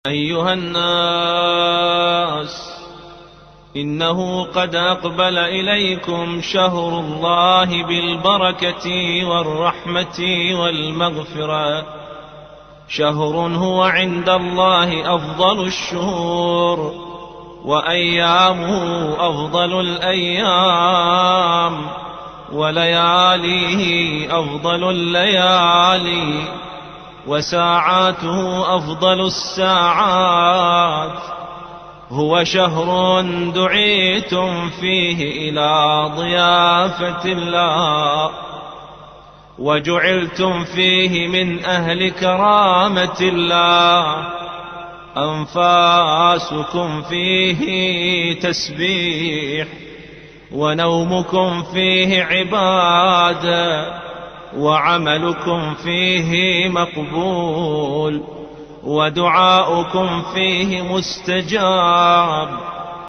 أيها الناس، إنه قد أقبل إليكم شهر الله بالبركة والرحمة والمغفرة، شهر هو عند الله أفضل الشهور، وأيامه أفضل الأيام، ولياليه أفضل الليالي، وساعاته أفضل الساعات. هو شهر دعيتم فيه إلى ضيافة الله، وجعلتم فيه من أهل كرامة الله. أنفاسكم فيه تسبيح، ونومكم فيه عبادة، وعملكم فيه مقبول، ودعاؤكم فيه مستجاب.